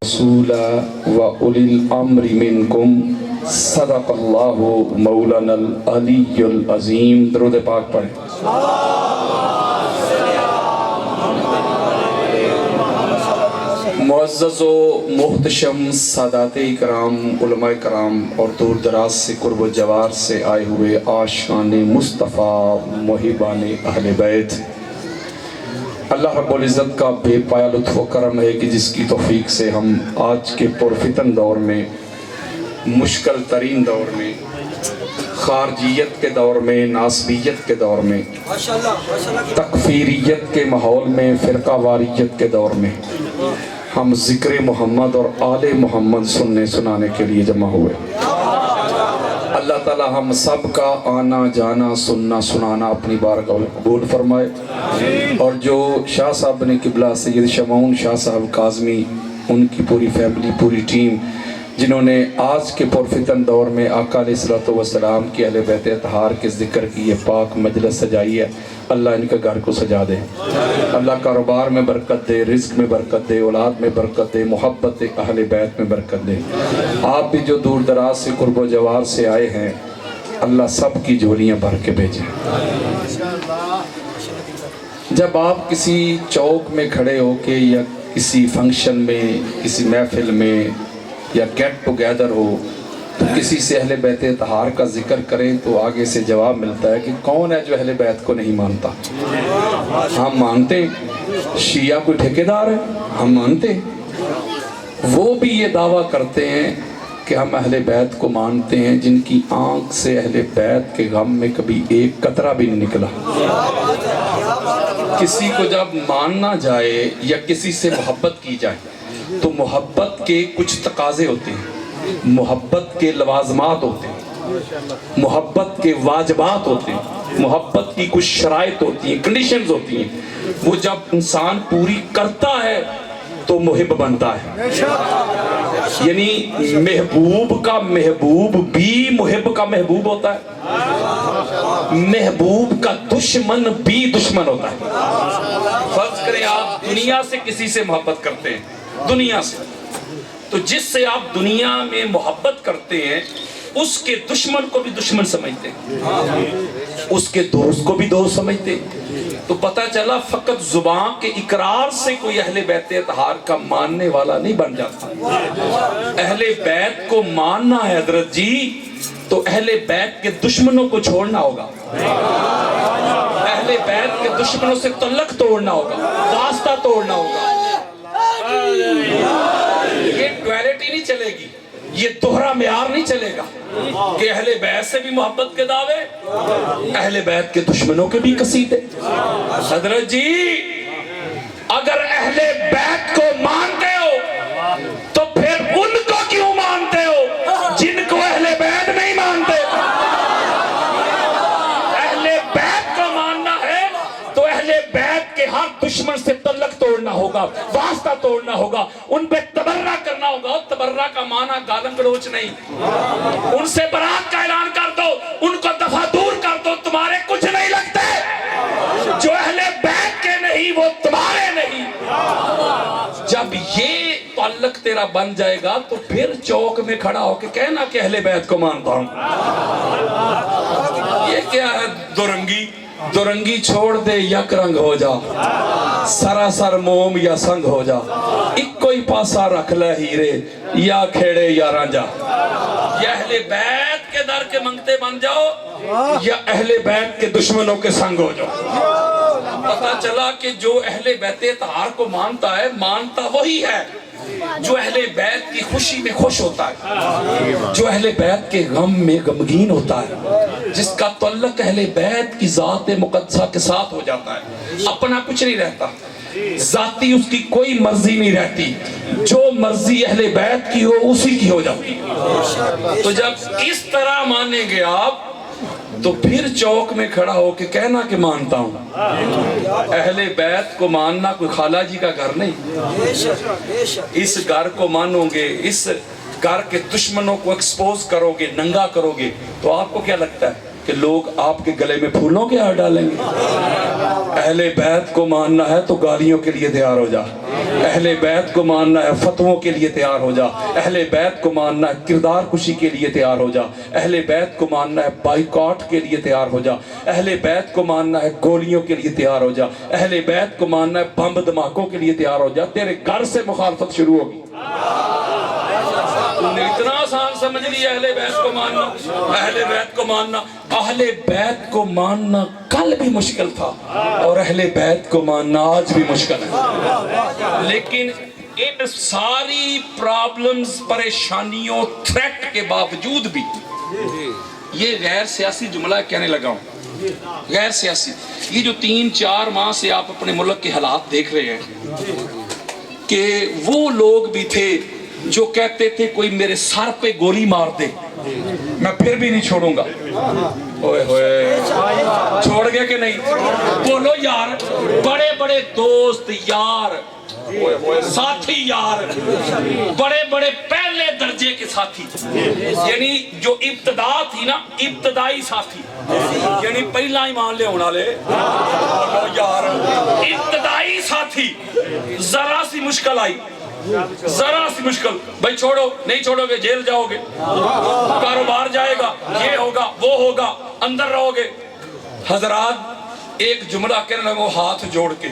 والرسول وأولي الأمر منكم صدق اللہ مولانا العلی العظیم. درود پاک پڑھیں. معزز و محتشم سادات اکرام، علماء کرام اور دور دراز سے قرب و جوار سے آئے ہوئے عاشقان مصطفیٰ محبان اہل بیت، اللہ رب العزت کا بے پایا لطف و کرم ہے کہ جس کی توفیق سے ہم آج کے پرفتن دور میں، مشکل ترین دور میں، خارجیت کے دور میں، ناسبیت کے دور میں، تکفیریت کے ماحول میں، فرقہ واریت کے دور میں ہم ذکر محمد اور آل محمد سننے سنانے کے لیے جمع ہوئے. اللہ تعالی ہم سب کا آنا جانا سننا سنانا اپنی بارگاہ میں قبول فرمائے، اور جو شاہ صاحب نے قبلہ سید شمعون شاہ صاحب کاظمی، ان کی پوری فیملی، پوری ٹیم، جنہوں نے آج کے پرفتن دور میں آقا علیہ الصلوۃ والسلام کی اہل بیت اطہار کے ذکر کی یہ پاک مجلس سجائی ہے، اللہ ان کے گھر کو سجا دے، اللہ کاروبار میں برکت دے، رزق میں برکت دے، اولاد میں برکت دے، محبت اہل بیت میں برکت دے. آپ بھی جو دور دراز سے قرب و جوار سے آئے ہیں، اللہ سب کی جھولیاں بھر کے بھیجیں. جب آپ کسی چوک میں کھڑے ہو کے یا کسی فنکشن میں، کسی محفل میں یا گیٹ ٹوگیدر ہو تو کسی سے اہل بیت اطہار کا ذکر کریں تو آگے سے جواب ملتا ہے کہ کون ہے جو اہل بیت کو نہیں مانتا؟ ہم مانتے ہیں. شیعہ کوئی ٹھیکیدار ہے؟ ہم مانتے ہیں. وہ بھی یہ دعویٰ کرتے ہیں کہ ہم اہل بیت کو مانتے ہیں جن کی آنکھ سے اہل بیت کے غم میں کبھی ایک قطرہ بھی نہیں نکلا. کسی کو جب ماننا جائے یا کسی سے محبت کی جائے تو محبت کے کچھ تقاضے ہوتے ہیں، محبت کے لوازمات ہوتے ہیں، محبت کے واجبات ہوتے ہیں، محبت کی کچھ شرائط ہوتی ہیں، کنڈیشنز ہوتی ہیں. وہ جب انسان پوری کرتا ہے تو محب بنتا ہے. یعنی محبوب کا محبوب بھی محب کا محبوب ہوتا ہے، محبوب کا دشمن بھی دشمن ہوتا ہے. فرض کریں آپ دنیا سے کسی سے محبت کرتے ہیں، دنیا سے، تو جس سے آپ دنیا میں محبت کرتے ہیں اس کے دشمن کو بھی دشمن سمجھتے ہیں، اس کے دوست کو بھی دوست سمجھتے ہیں. تو پتہ چلا فقط زبان کے اقرار سے کوئی اہل بیت اطہار کا ماننے والا نہیں بن جاتا. اہل بیت کو ماننا ہے حضرت جی تو اہل بیت کے دشمنوں کو چھوڑنا ہوگا، اہل بیت کے دشمنوں سے تعلق توڑنا ہوگا، واسطہ توڑنا ہوگا. یہ ڈویلٹی نہیں چلے گی، یہ دوہرا معیار نہیں چلے گا کہ اہل بیت سے بھی محبت کے دعوے، اہل بیت کے دشمنوں کے بھی قصیدے. حضرت جی اگر اہل بیت کو مانتے ہو تو پھر ان کو کیوں مانتے ہو جن کو اہل بیت نہیں مانتے؟ اہل بیت کو ماننا ہے تو اہل بیت کے ہر دشمن سے تعلق توڑنا ہوگا، واسطہ توڑنا ہوگا، ان پہ تبرہ کرنا ہوگا. تبرہ کا معنی گالم گلوچ نہیں، ان سے برات کا اعلان کر دو، ان کو دفع دور کر دو. تمہارے کچھ نہیں لگتے، جو اہل بیت کے نہیں وہ تمہارے نہیں. جب یہ تعلق تیرا بن جائے گا تو پھر چوک میں کھڑا ہو کے کہنا کہ اہل بیت کو مانتا ہوں. یہ کیا ہے دورنگی؟ دورنگی چھوڑ دے یک رنگ ہو جا، سراسر موم یا سنگ ہو جا. ایک کوئی پاسا رکھ لے ہیرے یا کھیڑے یا رانجا. یا اہل بیت کے در کے منگتے بن جاؤ یا اہل بیت کے دشمنوں کے سنگ ہو جاؤ. پتہ چلا کہ جو اہل بیت اطہار کو مانتا ہے، مانتا وہی ہے جو اہل بیت کی خوشی میں خوش ہوتا ہے، جو اہل بیت کے غم میں غمگین ہوتا ہے، جس کا تعلق اہل بیت کی ذات مقدسہ کے ساتھ ہو جاتا ہے. اپنا کچھ نہیں رہتا، ذاتی اس کی کوئی مرضی نہیں رہتی، جو مرضی اہل بیت کی ہو اسی کی ہو جاتی. تو جب اس طرح مانیں گے آپ تو پھر چوک میں کھڑا ہو کے کہنا کہ مانتا ہوں. اہل بیت کو ماننا کوئی خالہ جی کا گھر نہیں. اس گھر کو مانو گے، اس گھر کے دشمنوں کو ایکسپوز کرو گے، ننگا کرو گے تو آپ کو کیا لگتا ہے کہ لوگ آپ کے گلے میں پھولوں کے ہار ڈالیں گے؟ اہل بیت کو ماننا ہے تو گالیوں کے لیے تیار ہو جا، اہل بیت کو ماننا ہے فتووں کے لیے تیار ہو جا، اہل بیت کو ماننا ہے کردار کشی کے لیے تیار ہو جا، اہل بیت کو ماننا ہے بائیکاٹ کے لیے تیار ہو جا، اہل بیت کو ماننا ہے گولیوں کے لیے تیار ہو جا، اہل بیت کو ماننا ہے بم دھماکوں کے لیے تیار ہو جا، تیرے گھر سے مخالفت شروع ہوگی۔ تم نے اتنا آسان سمجھ لیا اہل بیت کو ماننا، اہل بیت کو ماننا۔ اہل بیت کو ماننا کل بھی مشکل تھا اور اہل بیت کو ماننا آج بھی مشکل ہے، لیکن ان ساری پرابلمز، پریشانیوں، تھریٹ کے باوجود بھی یہ غیر سیاسی جملہ کہنے لگا ہوں، غیر سیاسی، یہ جو 3-4 ماہ سے آپ اپنے ملک کے حالات دیکھ رہے ہیں کہ وہ لوگ بھی تھے جو کہتے تھے کوئی میرے سر پہ گولی مار دے میں پھر بھی نہیں چھوڑوں گا۔ اوئے ہوئے، چھوڑ گئے کہ نہیں؟ بولو یار، بڑے بڑے دوست یار، ساتھی یار، بڑے بڑے پہلے درجے کے ساتھی، یعنی جو ابتدا تھی نا، ابتدائی ساتھی، یعنی پہلا ایمان لے ہونا لے یار، ابتدائی ساتھی، ذرا سی مشکل آئی، ذرا سی مشکل، بھائی چھوڑو، نہیں چھوڑو گے جیل جاؤ گے، کاروبار جائے گا، یہ ہوگا وہ ہوگا، اندر رہو گے۔ حضرات ایک جملہ کہنے لگو ہاتھ جوڑ کے،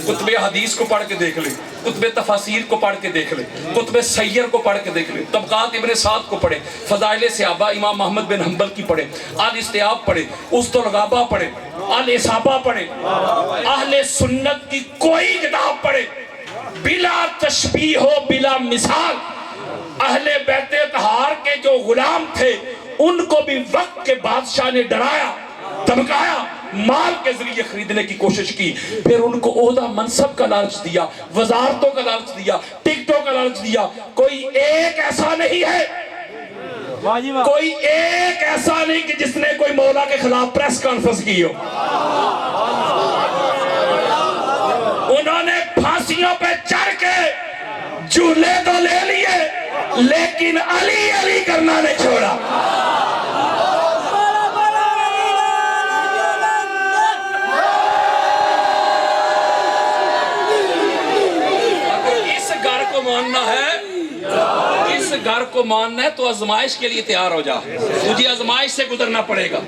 کتب حدیث کو پڑھ کے دیکھ لیں، کتب تفاسیر کو پڑھ کے دیکھ لیں، کتب سیر کو پڑھ کے دیکھ لیں، طبقات ابن سعد کو پڑھیں، فضائل صحابہ امام محمد بن حنبل کی پڑھیں، الاستیاب پڑھیں، الغابہ پڑھیں، الاصابہ پڑھیں، اہل سنت کی کوئی کتاب پڑھیں، بلا تشبیہ ہو بلا مثال۔ اہل بیت اطہار کے جو غلام تھے ان کو بھی وقت کے بادشاہ نے ڈرایا، دھمکایا، مال کے ذریعے خریدنے کی کوشش کی، پھر ان کو عہدہ منصب کا لالچ دیا، وزارتوں کا لالچ دیا، ٹکٹوں کا لالچ دیا۔ کوئی ایک ایسا نہیں ہے، کوئی ایک ایسا نہیں کہ جس نے کوئی مولا کے خلاف پریس کانفرنس کی ہو۔ انہوں نے پھانسیوں پہ چڑھ کے جھولے تو لے لیے لیکن علی علی کرنا نہیں چھوڑا۔ اس گھر کو ماننا ہے، اس گھر کو ماننا ہے تو آزمائش کے لیے تیار ہو جا، تجھے آزمائش سے گزرنا پڑے گا۔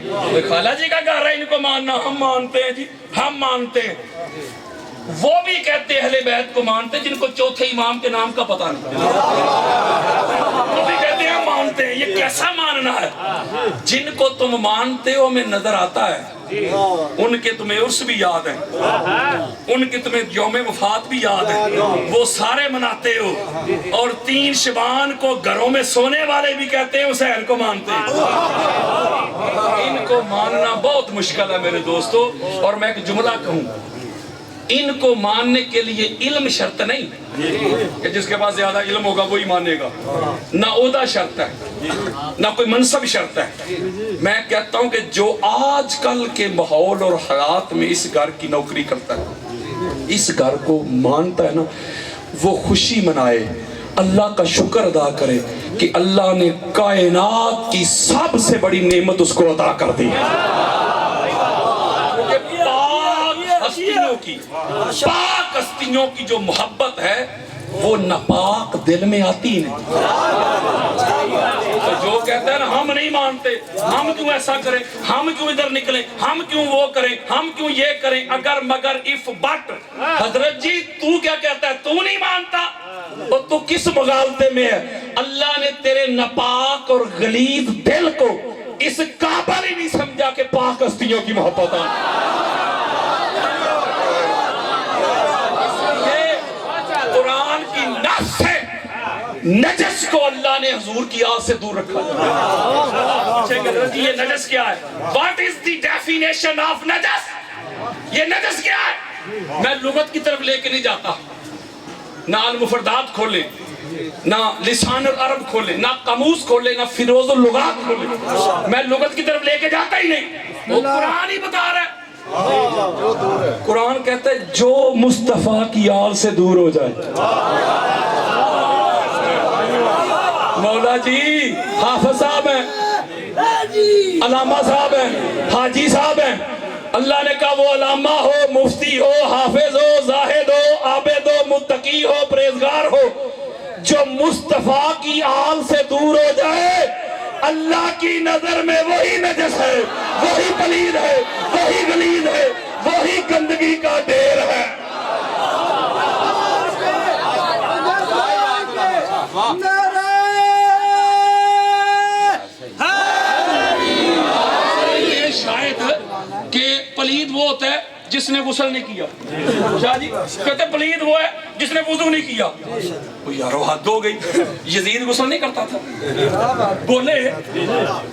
خالہ جی کا گھر ہے، ان کو ماننا، ہم مانتے ہیں جی، ہم مانتے ہیں۔ وہ بھی کہتے اہل بیت کو مانتے جن کو چوتھے امام کے نام کا پتہ نہیں، وہ بھی کہتے ہیں ہم مانتے ہیں۔ یہ کیسا ماننا ہے؟ جن کو تم مانتے ہو ہمیں نظر آتا ہے، ان کے تمہیں عرس بھی یاد ہیں، ان کے تمہیں یوم وفات بھی یاد ہیں، وہ سارے مناتے ہو، اور 3 شبان کو گھروں میں سونے والے بھی کہتے ہیں حسین کو مانتے ہیں۔ ان کو ماننا بہت مشکل ہے میرے دوستو۔ اور میں ایک جملہ کہوں، ان کو ماننے کے لیے علم شرط نہیں کہ جس کے پاس زیادہ علم ہوگا وہی مانے گا، نہ عہدہ شرط ہے، نہ کوئی منصب شرط ہے۔ میں کہتا ہوں کہ جو آج کل کے ماحول اور حالات میں اس گھر کی نوکری کرتا ہے، اس گھر کو مانتا ہے نا، وہ خوشی منائے، اللہ کا شکر ادا کرے کہ اللہ نے کائنات کی سب سے بڑی نعمت اس کو عطا کر دی۔ پاک ہستیوں کی جو محبت ہے وہ ناپاک دل میں آتی نہیں۔ تو جو کہتے ہیں نا ہم نہیں مانتے، ہم کیوں ایسا کریں، ہم کیوں ادھر نکلیں، ہم کیوں وہ کریں، ہم کیوں یہ کریں، اگر مگر اف بٹ۔ حضرت جی تو کیا کہتا ہے؟ تو نہیں مانتا اور تو کس مغالطے میں ہے؟ اللہ نے تیرے ناپاک اور غلیظ دل کو اس قابل ہی نہیں سمجھا کہ پاک ہستیوں کی محبت آئے۔ قرآن کی نص سے نجس کو اللہ نے حضور کی آل سے دور رکھا ہے۔ یہ نجس کیا ہے؟ What is the definition of نجس؟ یہ نجس کیا ہے؟ میں لغت کی طرف لے کے نہیں جاتا، نہ المفردات کھولیں، نہ لسان العرب کھولیں، نہ قاموس کھولیں، نہ فیروز اللغات کھولیں، میں لغت کی طرف لے کے جاتا ہی نہیں، وہ قرآن ہی بتا رہا ہے۔ قرآن کہتا ہے جو مصطفیٰ کی آل سے دور ہو جائے۔ مولا جی حافظ صاحب ہیں، علامہ صاحب ہیں، حاجی صاحب ہیں، اللہ نے کہا وہ علامہ ہو، مفتی ہو، حافظ ہو، زاہد ہو، عابد ہو، متقی ہو، پرہیزگار ہو، جو مصطفیٰ کی آل سے دور ہو جائے اللہ کی نظر میں وہی نجس ہے، وہی پلید ہے، وہی غلیظ ہے، وہی گندگی کا ڈھیر ہے۔ یہ شاید کہ پلید وہ ہوتا ہے جس نے غسل نہیں کیا، شاہ جی کہتے ہیں پلید وہ ہے جس نے وضو نہیں کیا۔ یارو حد ہو گئی، یزید غسل نہیں کرتا تھا، بولے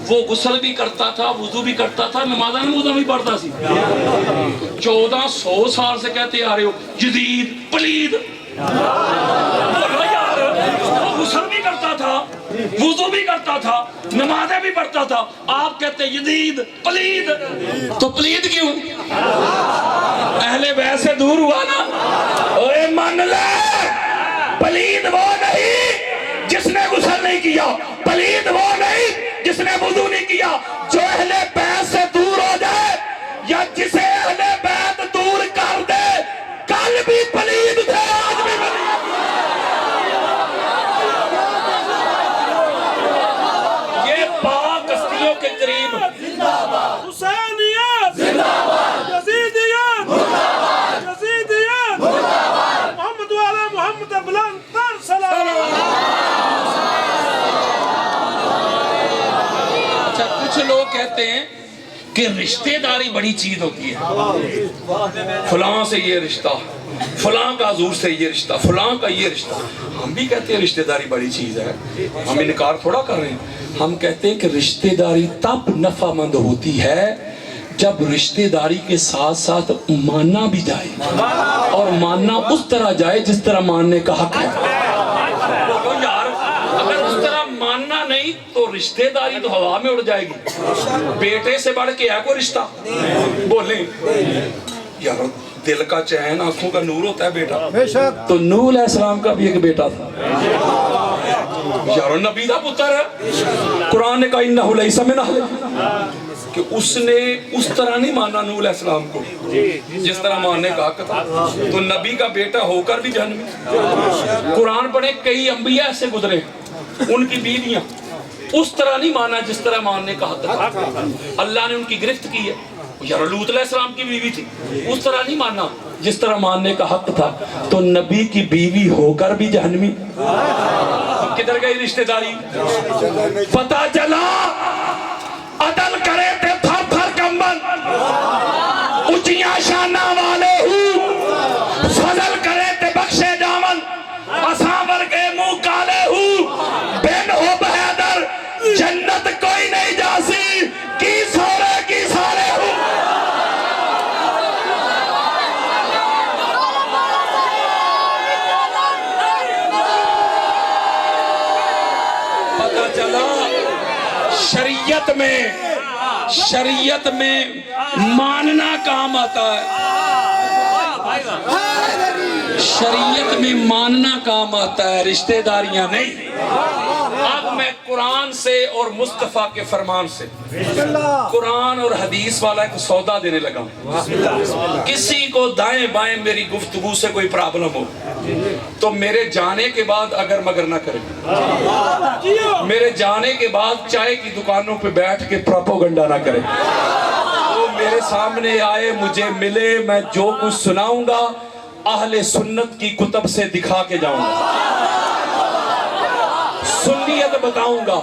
وہ غسل بھی کرتا تھا، وضو بھی کرتا تھا، نمازاں نمازاں بھی پڑھتا سی۔ 1400 سال سے کہتے آ رہے ہو یزید پلید، بولو یار وہ غسل بھی کرتا تھا، وضو بھی کرتا تھا، نمازیں بھی پڑھتا تھا، آپ کہتے یزید پلید، تو پلید کیوں؟ اہل بیت سے دور ہوا نا۔ اوے مان لے پلید وہ نہیں جس نے غسل نہیں کیا، پلید وہ نہیں جس نے وضو نہیں کیا۔ جو اہل بیت سے دور ہو جائے یا جسے اہل بیت دور کر دے، کل بھی پلید تھے آج بھی پلید۔ یہ پاک ہستیوں کے قریب حسینیت زندہ باد، یزیدیت زندہ باد، یزیدیت زندہ باد، محمد وعلی محمد بلند تر سلام۔ اچھا کچھ لوگ کہتے ہیں کہ رشتہ داری بڑی چیز ہوتی ہے، فلاں سے یہ رشتہ، فلاں کا حضور سے یہ رشتہ، فلاں کا یہ رشتہ۔ ہم بھی کہتے ہیں رشتہ داری بڑی چیز ہے، ہم انکار تھوڑا کر رہے ہیں۔ ہم کہتے ہیں کہ رشتہ داری تب نفع مند ہوتی ہے جب رشتہ داری کے ساتھ ساتھ ماننا بھی جائے، اور ماننا اس طرح جائے جس طرح ماننے کا حق ہے۔ یار اگر اس طرح ماننا نہیں تو رشتہ داری تو ہوا میں اڑ جائے گی۔ بیٹے سے بڑھ کے ہے کوئی رشتہ؟ بولیں یار، دل کا چین آنکھوں کا نور ہوتا ہے بیٹا، تو نوح علیہ السلام کا بھی ایک بیٹا تھا یارو، نبی دا پتر ہے۔ قرآن نے کہا انہو لیس من اہلہ، کہ اس نے اس طرح نہیں مانا نوح علیہ السلام کو جس طرح ماننے کا حق تھا، تو نبی کا بیٹا ہو کر بھی جہنمی۔ قرآن پڑھے کئی انبیاء سے گزرے، ان کی بیویاں اس طرح نہیں مانا جس طرح ماننے کا حق تھا، اللہ نے ان کی گرفت کی ہے۔ یار لوط علیہ السلام کی بیوی تھی، اس طرح نہیں مانا جس طرح ماننے کا حق تھا، تو نبی کی بیوی ہو کر بھی جہنمی۔ کدھر گئی رشتہ داری؟ پتہ چلا عدل کرے تھے تھر تھر کمبل، اونچیاں شانہ والے ہوں، فضل کرے تھے بخشے جامن، اساور کے منہ کالے ہوں، بن ہو بہادر جنت کوئی نہیں جاسی، کی سارے ہوں۔ پتہ چلا شریعت میں ماننا کام آتا ہے، شریعت میں ماننا کام آتا ہے، رشتہ داریاں نہیں۔ اب میں قرآن سے اور مصطفیٰ کے فرمان سے، قرآن اور حدیث والا ایک سودا دینے لگا ہوں۔ کسی کو دائیں بائیں میری گفتگو سے کوئی پرابلم ہو تو میرے جانے کے بعد اگر مگر نہ کرے، میرے جانے کے بعد چائے کی دکانوں پہ بیٹھ کے پروپیگنڈا نہ کرے، وہ میرے سامنے آئے، مجھے ملے، میں جو کچھ سناؤں گا اہل سنت کی کتب سے دکھا کے جاؤں گا، سنیت بتاؤں گا،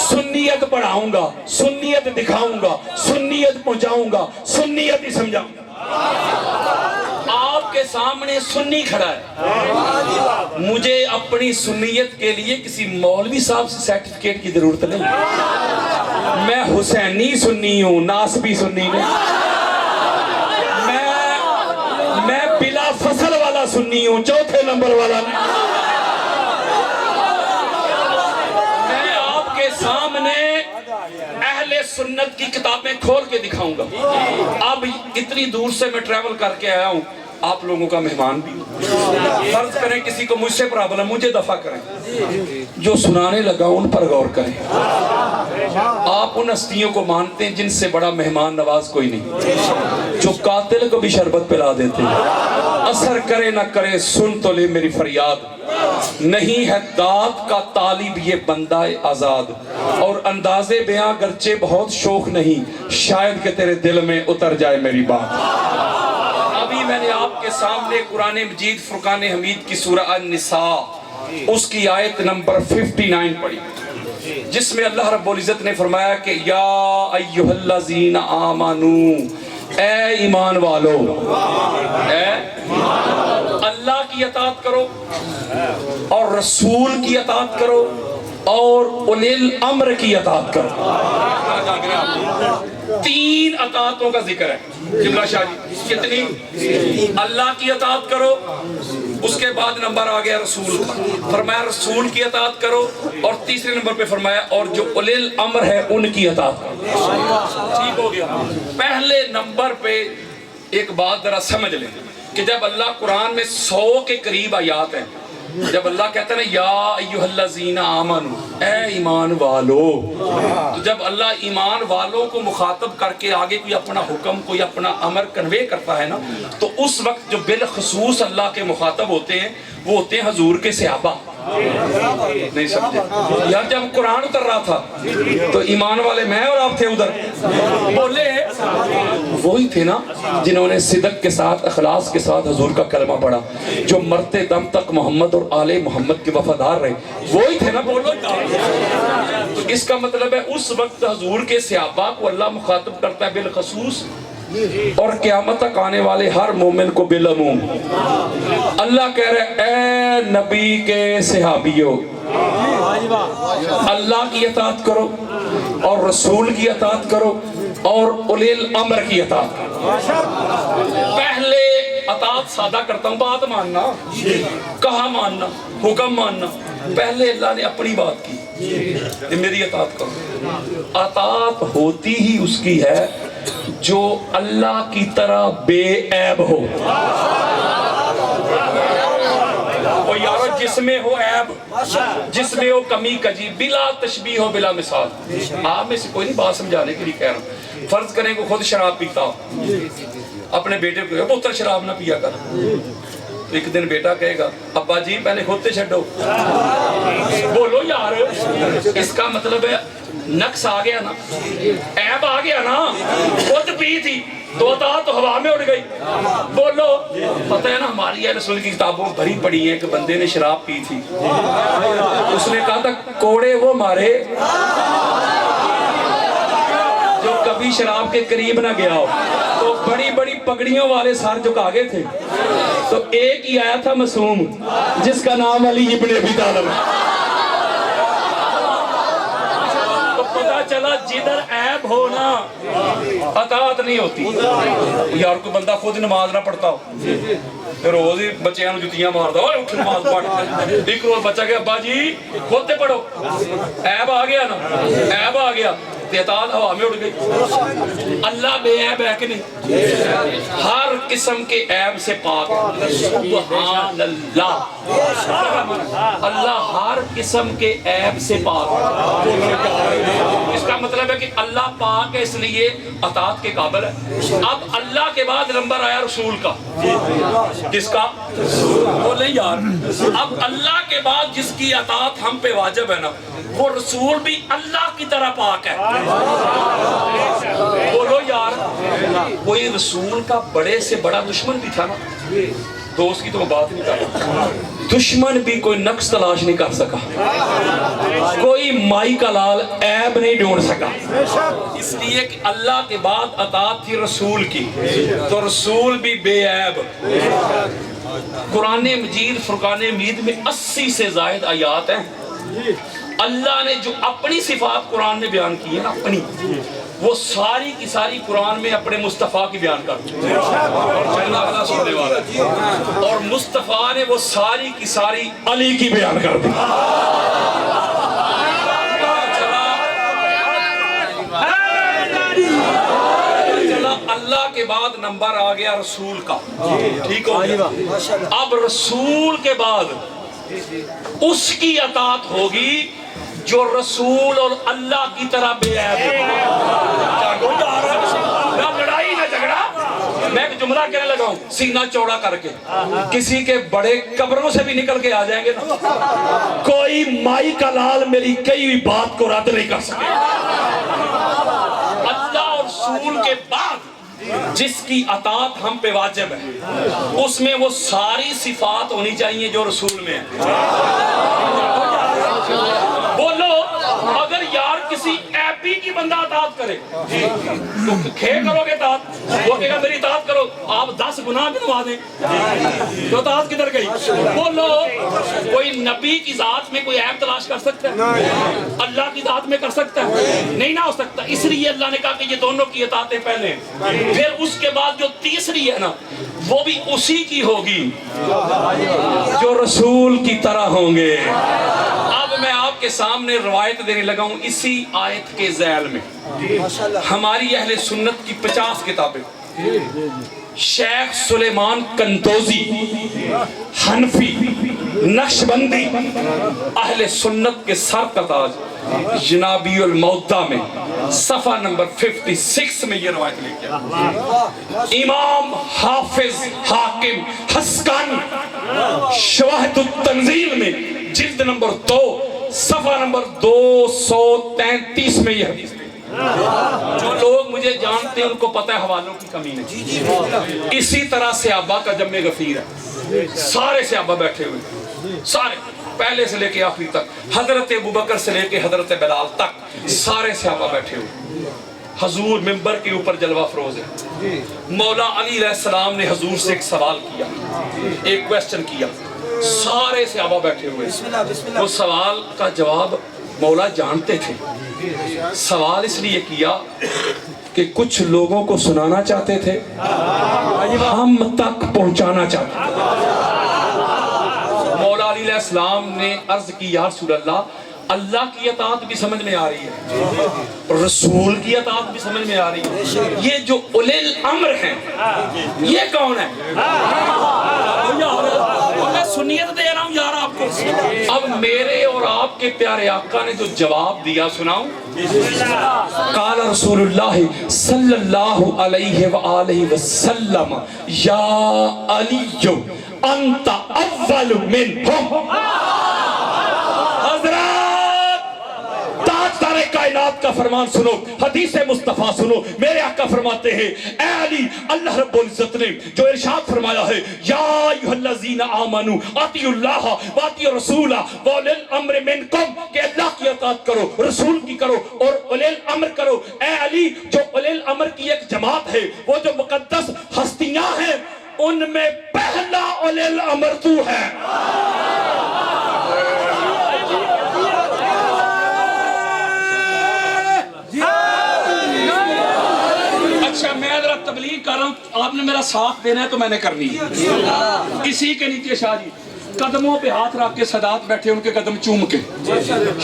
سنیت پڑھاؤں گا، سنیت دکھاؤں گا، سنیت پہنچاؤں گا، سنیت ہی سمجھاؤں گا۔ آپ کے سامنے سنی کھڑا ہے، مجھے اپنی سنیت کے لیے کسی مولوی صاحب سے سرٹیفکیٹ کی ضرورت نہیں، میں حسینی سنی ہوں، ناسبی سنی نہیں، میں بلا فصل والا سنی ہوں، چوتھے نمبر والا نہیں۔ میں آپ کے سامنے اہل سنت کی کتابیں کھول کے دکھاؤں گا۔ اب اتنی دور سے میں ٹریول کر کے آیا ہوں، آپ لوگوں کا مہمان بھی ہوں، فرض کریں کسی کو مجھ سے پرابلم، مجھے دفع کریں، جو سنانے لگا ان پر غور کریں۔ آپ ان ہستیوں کو مانتے ہیں جن سے بڑا مہمان نواز کوئی نہیں، جو قاتل کو بھی شربت پلا دیتے ہیں، اثر کرے نہ کرے سن تو لے میری فریاد، نہیں ہے داد کا طالب یہ بندہ آزاد، اور انداز بیاں گرچہ بہت شوق نہیں، شاید کہ تیرے دل میں اتر جائے میری بات۔ ابھی میں نے آپ کے سامنے قرآن مجید فرقان حمید کی سورہ النساء اس کی آیت نمبر 59 پڑھی، جس میں اللہ رب العزت نے فرمایا کہ یا ایھا الذین آمنو، اے ایمان والو، اللہ کی اطاعت کرو اور رسول کی اطاعت کرو اور اولی الامر کی اطاعت کرو۔ تین اطاعتوں کا ذکر ہے جملہ شاہ جی، کتنی؟ اللہ کی اطاعت کرو، اس کے بعد نمبر آ گیا رسول کا، فرمایا رسول کی اطاعت کرو، اور تیسرے نمبر پہ فرمایا اور جو اولی الامر ہے ان کی اطاعت کرو۔ ٹھیک ہو گیا۔ پہلے نمبر پہ ایک بات ذرا سمجھ لیں کہ جب اللہ قرآن میں 100 کے قریب آیات ہیں، جب اللہ کہتا ہے نا یا ایھا الذین آمنو، اے ایمان والو، تو جب اللہ ایمان والوں کو مخاطب کر کے آگے کوئی اپنا حکم کوئی اپنا امر کنوے کرتا ہے نا، تو اس وقت جو بالخصوص اللہ کے مخاطب ہوتے ہیں وہ ہوتے ہیں حضور کے صحابہ۔ نہیں سمجھے یار، جب قرآن اتر رہا تھا تو ایمان والے میں اور آپ تھے ادھر، بولے وہی تھے نا جنہوں نے صدق کے ساتھ اخلاص کے ساتھ حضور کا کلمہ پڑھا، جو مرتے دم تک محمد اور آل محمد کے وفادار رہے، وہی تھے نا، بولو۔ تو اس کا مطلب ہے اس وقت حضور کے صحابہ کو اللہ مخاطب کرتا ہے بالخصوص، اور قیامت تک آنے والے ہر مومن کو بالعموم۔ اللہ کہہ رہے اے نبی کے صحابیوں، اللہ کی اطاعت کرو اور رسول کی اطاعت کرو اور اولی الامر کی اطاعت کرو۔ پہلے اطاعت سادہ کرتا ہوں، بات ماننا، کہا ماننا، حکم ماننا۔ پہلے اللہ نے اپنی بات کی، میری اطاعت کرو۔ اطاعت ہوتی ہی اس کی ہے جو اللہ کی طرح بے عیب ہو۔ اور یارو جس میں ہو عیب، جس میں ہو کمی کجی، بلا تشبیہ ہو بلا مثال۔ آپ میں سے کوئی نہیں، بات سمجھانے کے لیے کہہ رہا ہوں۔ فرض کریں کہ خود شراب پیتا ہو، اپنے بیٹے کو پتر شراب نہ پیا کر، تو ایک دن بیٹا کہے گا ابا جی پہلے خود تے چھڈو، بولو یار، اس کا مطلب ہے نقص آ گیا نا، عیب آ گیا نا، خود پی تھی تو اطاعت تو ہوا میں اڑ گئی، بولو۔ پتہ ہے نا ہماری اہل سنت کی کتابوں بھری پڑی ہیں کہ بندے نے شراب پی تھی، اس نے کہا تھا کوڑے وہ مارے جو کبھی شراب کے قریب نہ گیا ہو، تو بڑی بڑی پگڑیوں والے سر جھکا گئے تھے، تو ایک ہی آیا تھا معصوم جس کا نام علی ابن ابی طالب ہے۔ تو پتہ چلا جدھر عیب ہو نا اطاعت نہیں ہوتی۔ یار کوئی بندہ خود نماز نہ پڑھتا ہو، روز ہی بچیاں جتیاں ماردا، اوے اٹھ نماز پڑھ، ایک روز بچہ کہ ابا جی خود تے پڑھو، عیب آ گیا نا، عیب آ گیا، اطاعت ہوا میں اڑ گئی۔ اللہ بے عیب ہے کہ نہیں؟ ہر قسم کے عیب سے پاک ہے، سبحان اللہ۔ اللہ ہر قسم کے عیب سے پاک ہے۔ اس کا مطلب ہے کہ اللہ پاک ہے، اس لیے اطاعت کے قابل ہے۔ اب اللہ کے بعد نمبر آیا رسول کا، کس کا؟ بولے یار، اب اللہ کے بعد جس کی اطاعت ہم پہ واجب ہے نا، وہ رسول بھی اللہ کی طرح پاک ہے۔ بولو یار، کوئی رسول کا بڑے سے بڑا دشمن بھی تھا نا، دوست کی تو میں بات نہیں کر رہا، دشمن بھی کوئی نقص تلاش نہیں کر سکا، کوئی مائی کا لال عیب نہیں ڈھونڈ سکا، اس لیے کہ اللہ کے بعد اطاعت تھی رسول کی، تو رسول بھی بے عیب۔ قرآن مجید فرقان حمید میں 80 سے زائد آیات ہیں، اللہ نے جو اپنی صفات قرآن میں بیان کی ہے نا، اپنی، وہ ساری کی ساری قرآن میں اپنے مصطفیٰ کی بیان کرتے ہیں، اور مصطفیٰ نے وہ ساری کی ساری علی کی بیان کر دی۔ اللہ کے بعد نمبر آ گیا رسول کا، ٹھیک ہو گیا۔ اب رسول کے بعد اس کی اطاعت ہوگی جو رسول اور اللہ کی طرح بے عیب ہو. نہ لڑائی نہ جھگڑا. میں ایک جملہ کہنے لگا ہوں, سینہ چوڑا کر کے کسی کے بڑے قبروں سے بھی نکل کے آ جائیں گے نا, کوئی مائی کا لال میری کئی بھی بات کو رد نہیں کر سکے. اللہ اور رسول کے بعد جس کی اطاعت ہم پہ واجب ہے اس میں وہ ساری صفات ہونی چاہیے جو رسول میں ہیں. بولو اگر یار کسی ایپ ہی کی بندہ اطاعت کرے تو کھے کرو گے اطاعت, وہ کہے گا میری اطاعت کرو, آپ 10 گناہ گنوا دیں تو اطاعت کدھر گئی. بولو کوئی نبی کی ذات میں کوئی عیب تلاش کر سکتا ہے؟ اللہ کی ذات میں کر سکتا ہے؟ نہیں نہ ہو سکتا. اس لیے اللہ نے کہا کہ یہ دونوں کی اطاعتیں پہلے, پھر اس کے بعد جو تیسری ہے نا وہ بھی اسی کی ہوگی جو رسول کی طرح ہوں گے. اب میں آپ کے سامنے روایت دینے لگا ہوں اسی آیت کے ذیل میں. ہماری اہل سنت کی 50 کتابیں, شیخ سلیمان قندوزی, حنفی, نقشبندی, اہل سنت کے سر کا تاج جنابی الموتا میں صفحہ نمبر 56 میں یہ روایت لے گیا. امام حافظ حاکم حسکانی شواہد التنزیل میں جلد نمبر 2 صفحہ نمبر 233 میں یہ حدیث. جو لوگ مجھے جانتے ہیں ان کو پتہ ہے حوالوں کی کمی نہیں. اسی طرح صحابہ کا جمع غفیر ہے, سارے صحابہ بیٹھے ہوئے, سارے پہلے سے لے کے آخری تک, حضرت ابوبکر سے لے کے حضرت بلال تک سارے صحابہ بیٹھے ہوئے. حضور منبر کے اوپر جلوہ فروز ہے. مولا علی علیہ السلام نے حضور سے ایک سوال کیا, ایک کویسچن کیا, سارے صحابہ بیٹھے ہوئے. وہ سوال کا جواب مولا جانتے تھے. سوال اس لیے کیا کہ کچھ لوگوں کو سنانا چاہتے تھے, ہم تک پہنچانا چاہتے تھے. مولا علی علیہ السلام نے عرض کی یا رسول اللہ, اللہ کی اطاعت بھی سمجھ میں آ رہی ہے, رسول کی اطاعت بھی سمجھ میں آ رہی ہے, یہ جو اولی الامر ہیں یہ کون ہے؟ میں سنیت دے رہا ہوں یار آپ کو. اب میرے اور آپ کے پیارے آقا نے جو جواب دیا سناؤں. قال رسول اللہ صلی اللہ علیہ وآلہ وسلم یا علی انت اول منہم. کائنات کا فرمان سنو, حدیث مصطفیٰ سنو. میرے آقا فرماتے ہیں اے علی, اللہ رب العزت نے جو ارشاد فرمایا ہے یا ایھا الذین آمنوا اطیعوا اللہ واطیعوا الرسول واولی الامر منکم, کہ اللہ کی اطاعت کرو, رسول کی کرو اور اولی الامر کرو. اے علی, جو اولی الامر کی ایک جماعت ہے, وہ جو مقدس ہستیاں ہیں, ان میں پہلا اولی الامر تو ہے. اچھا میں ذرا تبلیغ کر رہا ہوں, آپ نے میرا ساتھ دینا ہے تو میں نے کرنی ہے. اسی کے نیچے شاہ جی قدموں پہ ہاتھ رکھ کے سادات بیٹھے, ان کے قدم چوم کے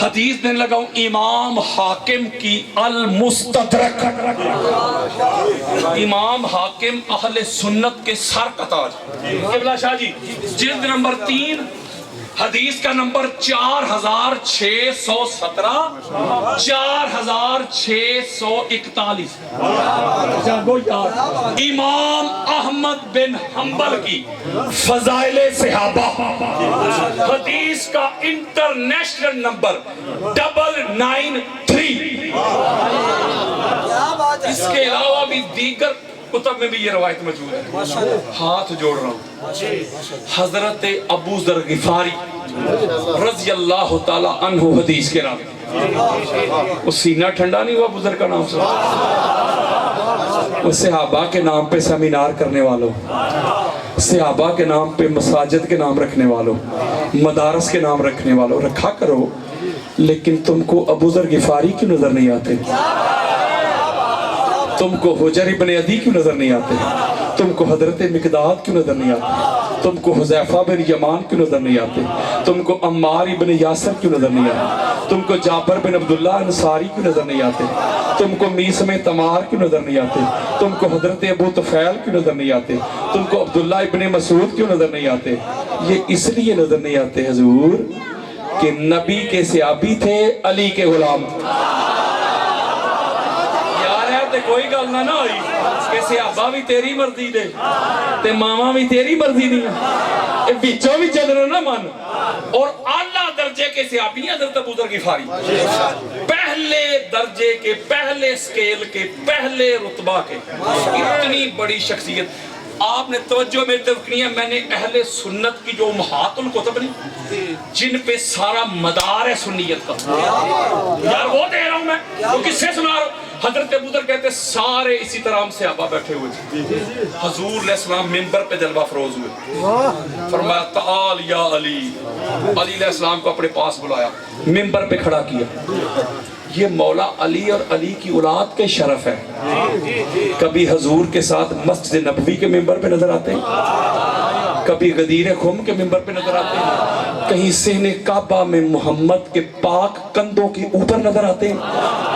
حدیث دینے لگا ہوں. امام حاکم کی المستدرک, امام حاکم اہل سنت کے سر کا تاج. قبلہ شاہ جی جلد نمبر 3 حدیث کا نمبر 4617 4641. امام احمد بن حنبل کی فضائل صحابہ حدیث کا انٹرنیشنل نمبر 993. اس کے علاوہ بھی دیگر کتب میں بھی یہ روایت موجود ہے. ہاتھ جوڑ رہا ہوں, حضرت ابو ذر غفاری رضی اللہ تعالی عنہ حدیث کے راوی. وہ سینہ ٹھنڈا نہیں ہوا ابو ذر کا نام سے, وہ صحابہ کے نام پہ سیمینار کرنے والوں, صحابہ کے نام پہ مساجد کے نام رکھنے والوں, مدارس کے نام رکھنے والوں. رکھا کرو, لیکن تم کو ابو ذر غفاری کیوں نظر نہیں آتے؟ تم کو حجر ابن عدی کیوں نظر نہیں آتے؟ تم کو حضرت مقداد کیوں نظر نہیں آتے؟ تم کو حذیفہ بن یمان کیوں نظر نہیں آتے؟ تم کو عمار ابن یاسر کیوں نظر نہیں آتے؟ تم کو جعفر بن عبداللہ انصاری کیوں نظر نہیں آتے؟ تم کو میثم تمار کیوں نظر نہیں آتے؟ تم کو حضرت ابو طفیل کیوں نظر نہیں آتے؟ تم کو عبداللہ ابن مسعود کیوں نظر نہیں آتے؟ یہ اس لیے نظر نہیں آتے حضور کہ نبی کے صحابی تھے, علی کے غلام. یار ہے تے کوئی گل نہ ہوئی کہ صحابہ بھی تیری مرضی دے تے ماما بھی تیری مرضی دی, اے بچوں بھی چل رہا نا من. اور اعلیٰ درجے کے صحابی حضرت ابو ذر غفاری, پہلے درجے کے, پہلے سکیل کے, پہلے رتبہ کے, اتنی بڑی شخصیت. آپ نے توجہ میں توقع ہے, میں نے اہل سنت کی جو امہات الکتب نہیں جن پہ سارا مدار ہے سنیت کا, یار وہ دے رہا ہوں میں, تو کس سے سنا رہا ہوں. حضرت ابو ذر کہتے سارے اسی طرح ہم صحابہ بیٹھے ہوئے تھے, حضور علیہ السلام منبر پہ جلوہ فروز ہوئے, فرمایا تعال یا علی, علی علیہ السلام کو اپنے پاس بلایا, منبر پہ کھڑا کیا. یہ مولا علی اور علی کی اولاد کے شرف ہے. کبھی حضور کے ساتھ مسجد نبوی کے منبر پہ نظر آتے ہیں, کبھی غدیر خم کے منبر پہ نظر آتے ہیں, کہیں صحن کعبہ میں محمد کے پاک کندھوں کے اوپر نظر آتے ہیں,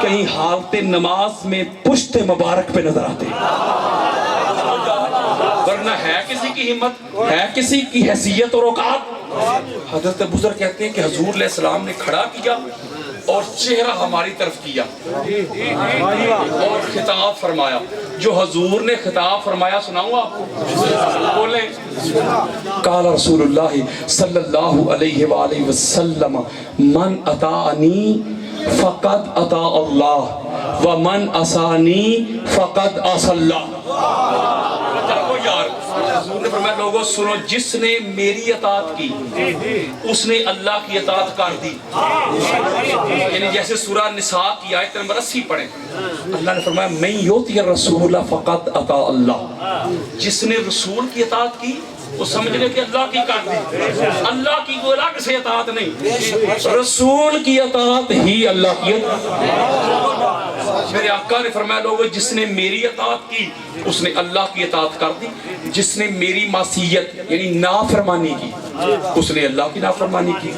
کہیں حالت نماز میں پشت مبارک پہ نظر آتے ہیں. ورنہ ہے کسی کی ہمت, ہے کسی کی حیثیت اور اوقات. حضرت ابو ذر کہتے ہیں کہ حضور علیہ السلام نے کھڑا کیا اور چہرہ ہماری طرف کیا اور خطاب فرمایا. جو حضور نے خطاب فرمایا سناؤں آپ کو, بولیں. قال رسول اللہ صلی اللہ علیہ وآلہ وسلم من اطاعنی فقد اطاع اللہ ومن عصانی فقد عصی اللہ. یار حضور نے فرمایا لوگوں سنو, جس نے میری اطاعت کی اس نے اللہ کی اطاعت کر دی. یعنی جیسے سورہ نساء کی آیت نمبر 80 پڑھیں, اللہ نے فرمایا من یطیع الرسول فقد اطاع اللہ. جس نے رسول کی اطاعت کی وہ سمجھ لے کہ اللہ کی کر دی, اللہ کی کوئی الگ سے اطاعت نہیں, رسول کی اطاعت ہی اللہ کی اطاعت. میرے آقا نے فرمایا لوگوں جس نے میری اطاعت کی اس نے اللہ کی اطاعت کر دی, جس نے میری معصیت یعنی نافرمانی کی اس نے اللہ کی نافرمانی کی.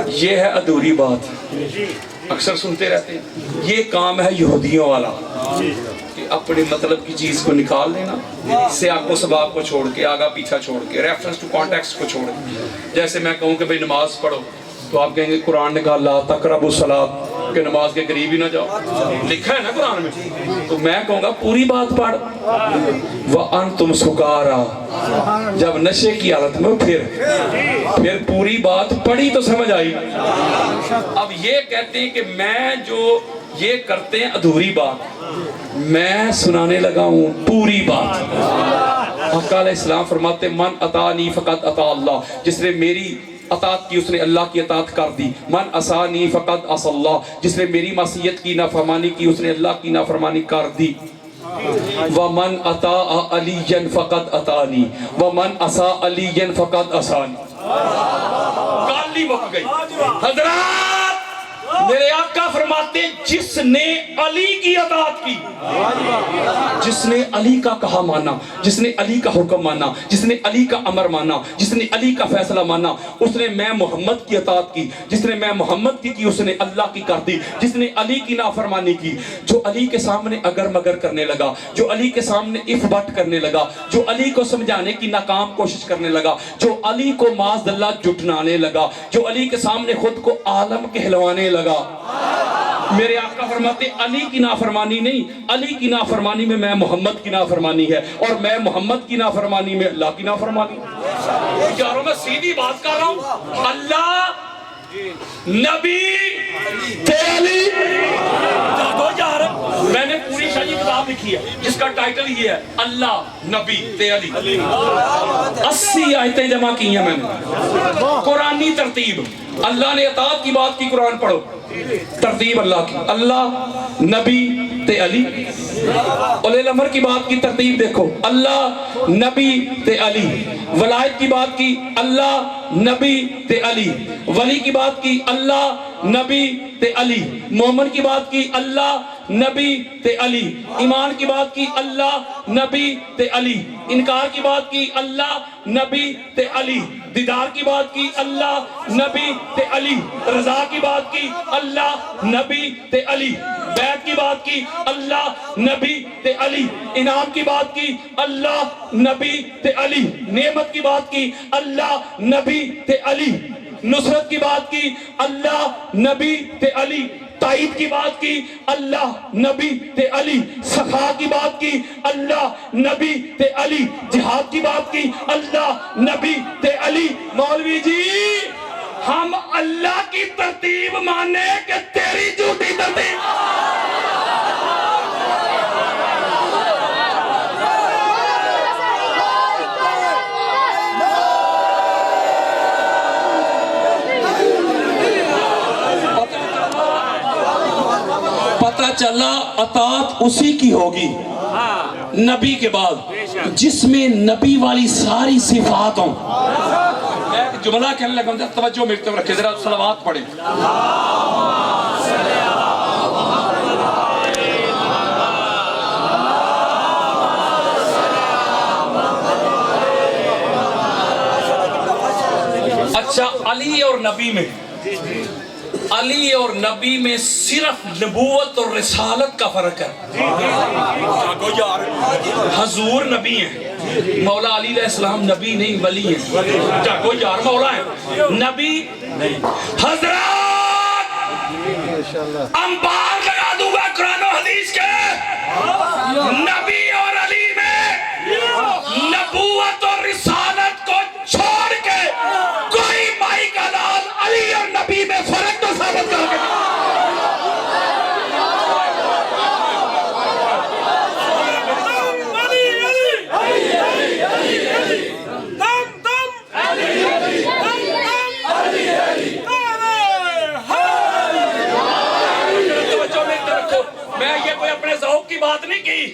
یہ ہے ادھوری بات, اکثر سنتے رہتے ہیں. یہ کام ہے یہودیوں والا کہ اپنے مطلب کی چیز کو نکال لینا, سیاق و سباق کو چھوڑ کے, آگا پیچھا چھوڑ کے, ریفرنس ٹو کانٹیکسٹ کو چھوڑ کے. جیسے میں کہوں کہ بھئی نماز پڑھو تو آپ کہیں گے قرآن نے کہا لا تقربوا الصلاۃ, کہ نماز کے قریب ہی نہ جاؤ, لکھا ہے نا قرآن میں. تو میں کہوں گا پوری بات پڑھ. وَأَنْتُمْ سُكَارَىٰ, جب نشے کی حالت میں پھر پوری بات پڑھی تو سمجھ آئی. اب یہ کہتے ہیں کہ میں جو یہ کرتے ہیں ادھوری بات, میں سنانے لگا ہوں پوری بات. آقا علیہ السلام فرماتے من اطاعنی فقد اطاع اللہ, جس نے میری اطاعت کی اس نے اللہ کی اطاعت کر دی. من عصانی فقد عصی اللہ, جس نے میری معصیت کی نافرمانی کی اس نے اللہ کی نافرمانی کر دی. ومن اطاع علیٰ فقد اطاعنی ومن عصی علیٰ فقد عصانی. گالی بک گئی. حضرات میرے آقا فرماتے جس نے علی کی اطاعت کی, جس نے علی کا کہا مانا, جس نے علی کا حکم مانا, جس نے علی کا امر مانا, جس نے علی کا فیصلہ مانا, اس نے میں محمد کی اطاعت کی. جس نے میں محمد کی اس نے اللہ کی کر دی. جس نے علی کی نافرمانی کی, جو علی کے سامنے اگر مگر کرنے لگا, جو علی کے سامنے اف بٹ کرنے لگا, جو علی کو سمجھانے کی ناکام کوشش کرنے لگا, جو علی کو معاذ اللہ جھٹلانے لگا, جو علی کے سامنے خود کو عالم کہلوانے لگا. میرے آقا فرماتے علی کی نافرمانی نہیں, علی کی نافرمانی میں محمد کی نافرمانی ہے, اور میں محمد کی نافرمانی میں اللہ کی نافرمانی. یاروں میں سیدھی بات کر رہا ہوں, اللہ نبی تے علی. دو یار میں نے پوری شاہی کتاب لکھی ہے جس کا ٹائٹل یہ ہے اللہ نبی تے علی. 80 آیتیں جمع کی ہیں میں نے, قرآنی ترتیب. اللہ نے اطاعت کی بات کی, قرآن پڑھو, ترتیب اللہ کی, اللہ نبی تے علی. اولی الامر کی بات کی ترتیب دیکھو, اللہ نبی تے علی. ولایت کی بات کی, اللہ نبی تے علی. ولی کی بات کی, اللہ نبی تے علی. مومن کی بات کی, اللہ نبی تے علی. ایمان کی بات کی, اللہ نبی تے علی. انکار کی بات کی, اللہ نبی تے علی. دیدار کی بات کی, اللہ نبی تے علی. رضا کی بات کی, اللہ نبی تے علی. بیعت کی بات کی, اللہ نبی تے علی. انعام کی بات کی, اللہ نبی تے علی. نعمت کی بات کی, اللہ نبی تے علی. نصرت کی بات کی اللہ نبی تے علی، تائید کی بات کی اللہ نبی تے علی، صفا کی بات کی اللہ نبی تے علی، جہاد کی بات کی اللہ نبی تے علی۔ مولوی جی ہم اللہ کی ترتیب مانے کہ تیری جھوٹی ترتیب؟ پتہ چلا اطاعت اسی کی ہوگی نبی کے بعد جس میں نبی والی ساری صفات ہوں۔ میں ایک جملہ کہنے لگا ہوں، توجہ میری طرف رکھیں، ذرا صلوات پڑھیں۔ اچھا علی اور نبی میں، علی اور نبی میں صرف نبوت اور رسالت کا فرق ہے۔ حضور نبی ہیں، مولا علی علیہ السلام نبی نہیں ولی ہیں۔ جاگو یار، مولا ہیں نبی۔ حضرات انبار لگا دوں گا قرآن و حدیث کے، نبی اور علی میں نبوت اور رسالت کو چھوڑ کے کوئی مائی کا لال علی اور نبی میں فرق تو ثابت کر کے کی بات نہیں کی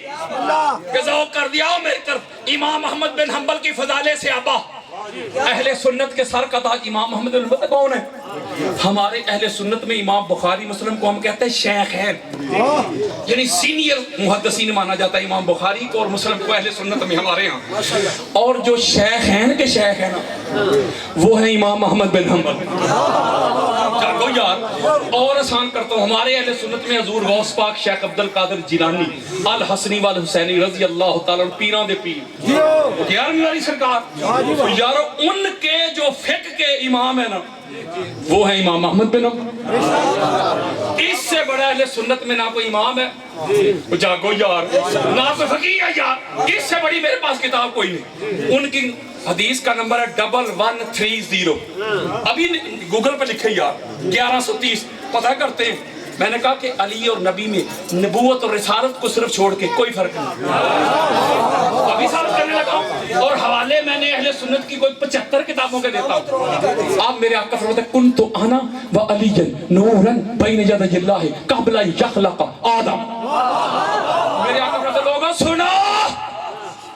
کہ ذوق کر دیا ہو میری طرف۔ امام احمد بن حنبل کی فضائل صحابہ، اہل سنت کے سر کا تاج امام محمد بن حنبل کون ہے؟ ہمارے اہل سنت میں امام بخاری مسلم کو ہم کہتے ہیں شیخین، یعنی سینئر محدثین مانا جاتا ہے امام بخاری کو اور مسلم کو اہل سنت میں ہمارے ہاں۔ اور جو شیخین کے شیخ ہیں نا وہ ہیں امام احمد بن حنبل۔ جاگو یار، اور آسان کرتا ہوں، ہمارے اہل سنت میں حضور غوث پاک شیخ عبد القادر جیلانی الحسنی والحسینی رضی اللہ تعالیٰ پیران دے پیر یار میری سرکار، یارو ان کے جو فقہ کے امام ہیں نا وہ ہیں امام احمد بن حنبل۔ اس سے بڑا اہل سنت میں نہ کوئی امام ہے، جاگو یار، نہ کوئی فقیہ ہے یار، اس سے بڑی میرے پاس کتاب کوئی نہیں۔ ان کی حدیث کا نمبر ہے 1130، ابھی گوگل پہ لکھے یار 1130، پتہ کرتے ہیں۔ میں نے کہا کہ علی اور نبی میں نبوت اور رسالت کو صرف چھوڑ کے کوئی فرق نہیں، ابھی ثابت کرنے لگا ہوں، اور حوالے میں نے اہل سنت کی کوئی 75 کتابوں کے دیتا ہوں۔ آپ میرے آقا فرماتے ہیں کنت انا و علی نورا بین یدی اللہ قبل ان یخلق آدم۔ میرے آقا فرماتے ہیں لوگوں سنو،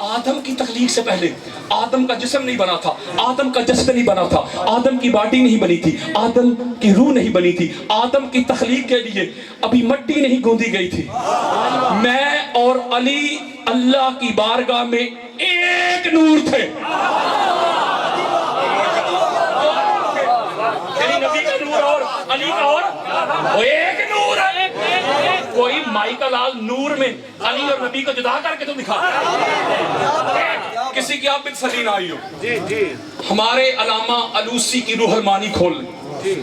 آدم کی تخلیق سے پہلے آدم کا جسم نہیں بنا تھا، آدم کا جسد نہیں بنا تھا، آدم کی باڈی نہیں بنی تھی، آدم کی روح نہیں بنی تھی، آدم کی تخلیق کے لیے ابھی مٹی نہیں گوندی گئی تھی۔ میں اور علی اللہ کی بارگاہ میں ایک نور تھے، یعنی نبی کا نور اور علی کا اور وہ ایک نور ہے۔ کوئی مائی کا لال نور میں علی اور نبی کو جدا کر کے تو دکھا، کسی کی آپ بھی تسلی نہ آئی ہو۔ ہمارے علامہ علوسی کی روح المانی کھول لیں،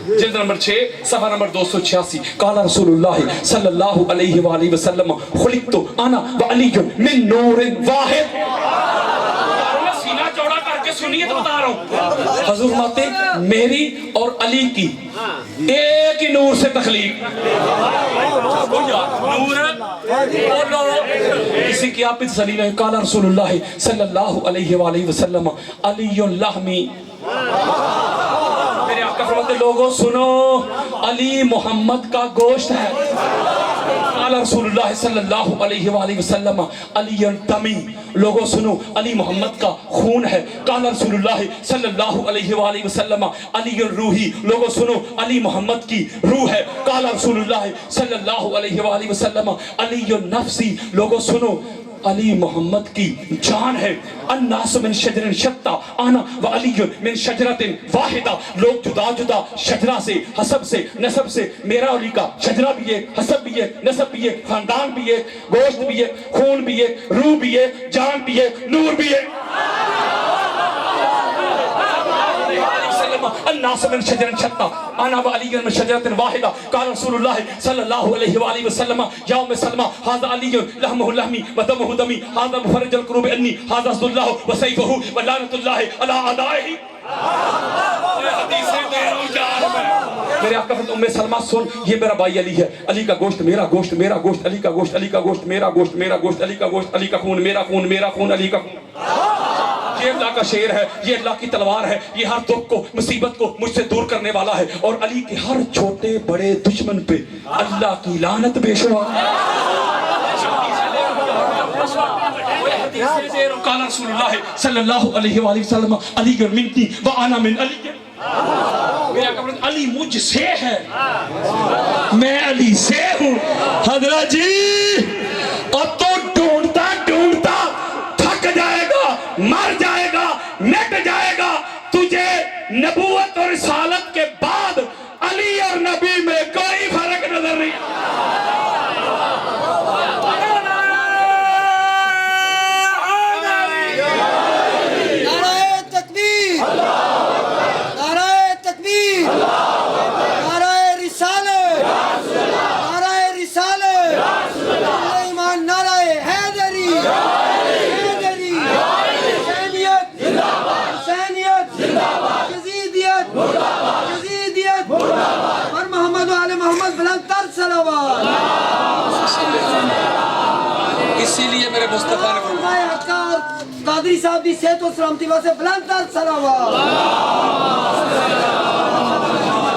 جلد نمبر 6 صفحہ نمبر 286، قال رسول اللہ صلی اللہ علیہ وآلہ وسلم خلقت انا وعلی من نور واحد۔ سینہ چوڑا کر کے سنیے تو بتا رہا ہوں، حضور فرماتے میری اور علی کی ایک ہی نور سے تخلیق، نور کسی کی آپ تسلی نہیں۔ قال رسول اللہ صلی اللہ علیہ وآلہ وسلم علی لحمی، میرے آقا فرماتے لوگوں سنو علی محمد کا گوشت ہے۔ قال رسول اللہ صلی اللہ علیہ وآلہ وسلم علی دمی، لوگوں سنو علی محمد کا خون ہے۔ قال رسول اللہ صلی اللہ علیہ وآلہ وسلم علی روحی، لوگوں سنو علی محمد کی روح ہے۔ قال رسول اللہ صلی اللہ علیہ وآلہ وسلم علی نفسی، لوگوں سنو علی محمد کی جان ہے۔ الناس من شجر شتى انا وعلی من شجرۃ واحدہ، لوگ جدا جدا شجرہ سے، حسب سے، نسب سے، میرا علی کا شجرہ بھی ہے، حسب بھی ہے، نسب بھی ہے، خاندان بھی ہے، گوشت بھی ہے، خون بھی ہے، روح بھی ہے، جان بھی ہے، نور بھی ہے۔ وسلم الناس من شجر شتى انا وعلي من شجرة واحدة قال رسول الله صلى الله عليه وآله وسلم يا ام سلمى هذا علي لحمه لحمي ودمه دمي هذا مفرج الكروب عني هذا عبد الله وسيفه ولعنة الله على اعدائه. میرے آقا فرماتے ام سلمہ سن یہ میرا بھائی علی ہے، علی کا گوشت میرا گوشت، میرا گوشت علی کا گوشت، علی کا گوشت میرا گوشت، میرا گوشت علی کا گوشت، علی کا خون میرا خون، میرا خون علی کا خون. یہ اللہ کا شیر ہے، یہ اللہ کی تلوار ہے، یہ ہر دکھ کو مصیبت کو مجھ سے دور کرنے والا ہے، اور علی کے ہر چھوٹے بڑے دشمن پہ اللہ کی لعنت بے شمار. قال رسول اللہ صلی اللہ علیہ وآلہ وسلم علی منی وانا من علی. میرے آقا فرماتے علی مجھ سے ہے، میں علی سے ہوں. حضرت جی اور تو ڈھونڈتا ڈھونڈتا تھک جائے گا، مر جائے گا، مٹ جائے گا. تجھے نبوت اور رسالت کے بعد علی اور نبی میں کوئی فرق نظر نہیں. اسی لیے میرے مصطفیٰ نے فرمایا قادری صاحب دی صحت و سلامتی واسطے بلند تر صلوات.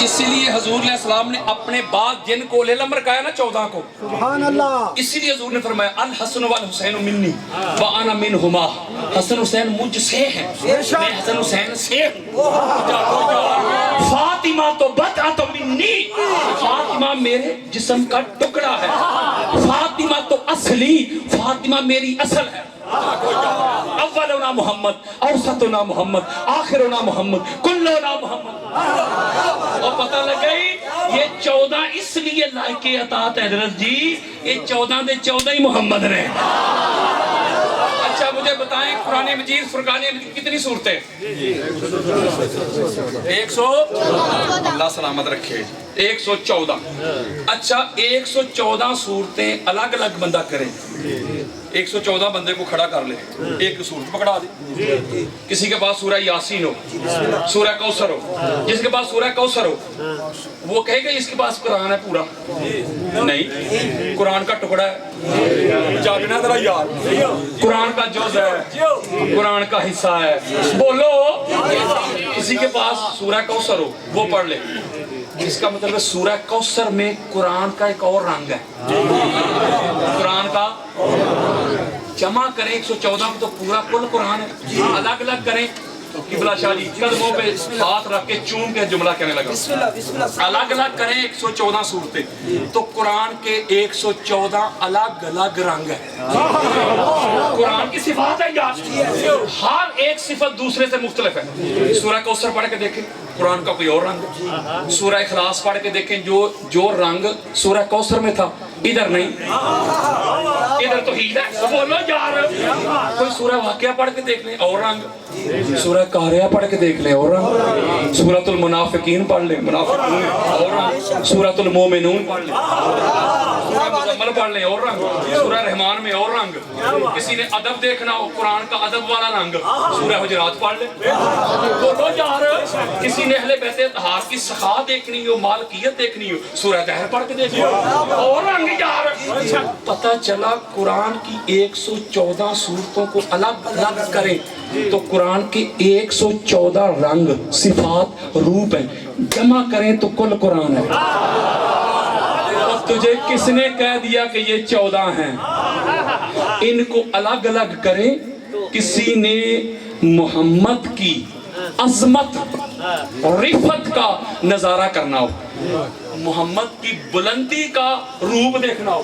اسی لیے حضور علیہ السلام نے اپنے بعد جن کو علم رکھایا نا 14 کو، سبحان اللہ، اسی لیے حضور نے فرمایا الحسن والحسین منی وانا منہما. حسن حسین مجھ سے ہیں، میں حسن حسین سے ہوں. فاطمہ تو بطعۃ منی، فاطمہ میرے جسم کا ٹکڑا ہے. فاطمہ تو اصلی، فاطمہ میری اصل ہے. اولنا محمد، اوسطنا محمد، آخرنا محمد، کلنا محمد. اور پتہ لگ گئی یہ 14 اس لیے لائق اطاعت ہے حضرت جی، یہ 14 دے 14 ہی محمد نے. اچھا مجھے بتائیں قرآن مجید فرقان مجید کتنی صورتیں؟ 114. اللہ سلامت رکھے. 114. اچھا 114 صورتیں الگ الگ بندہ کرے، 114 بندے کو کھڑا کر لے، ایک صورت پکڑا دے. کسی کے پاس سورہ یاسین ہو، سورہ کوثر ہو، جس کے پاس سورہ کوثر ہو وہ کہے گا اس کے پاس قرآن ہے پورا؟ نہیں، قرآن کا ٹکڑا ہے. جاگنا ذرا یار، قرآن کا جز ہے، قرآن کا حصہ ہے. بولو. کسی کے پاس سورہ کوثر ہو وہ پڑھ لے، اس کا مطلب ہے سورہ کوثر میں قرآن کا ایک اور رنگ ہے. قرآن کا جمع کریں 114 کو تو پورا کل قرآن ہے. الگ الگ کریں قبلہ شاہ جی قدموں پہ ہاتھ رکھ کے چوم کے جملہ کہنے لگا. الگ الگ کریں 114 صورتیں تو قرآن کے 114 الگ الگ رنگ ہے. قرآن کی صفات ہے یار، ہر ایک صفت دوسرے سے مختلف ہے. سورہ کوثر پڑھ کے دیکھیں قرآن کا کوئی اور رنگ. سورہ اخلاص پڑھ کے دیکھیں جو رنگ سورہ کوثر میں تھا ادھر نہیں، ادھر تو ہی ہے. بولو یار. کوئی سورہ واقعہ پڑھ کے دیکھ لیں اور رنگ، سورہ قاریہ پڑھ کے دیکھ لیں اور رنگ، سورۃ المنافقین پڑھ لیں منافقون اور رنگ، سورۃ المومنون پڑھ لیں، سورہ مزمل پڑھ لیں اور رنگ، سورہ رحمان میں اور رنگ. کسی نے ادب دیکھنا ہو قرآن کا ادب والا رنگ سورہ حجرات پڑھ لیں. بولو یار. کسی نے اہل بیت اطہار کی سخا دیکھنی ہو، مالکیت دیکھنی ہو سورہ دہر پڑھ کے دیکھیں اور رنگ یار. پتہ چلا قرآن کی 114 صورتوں کو الگ الگ کریں تو قرآن کے 114 رنگ صفات روپ ہیں، جمع کریں تو کل قرآن ہے. تجھے کس نے کہہ دیا کہ یہ 14 ہیں؟ ان کو الگ الگ کریں. کسی نے محمد کی عظمت اور رفت کا نظارہ کرنا ہو، محمد کی بلندی کا روپ دیکھنا ہو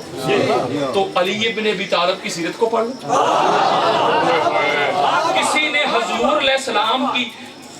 تو علی ابن ابی طالب کی سیرت کو پڑھ لو. کسی نے حضور علیہ السلام کی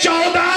14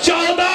14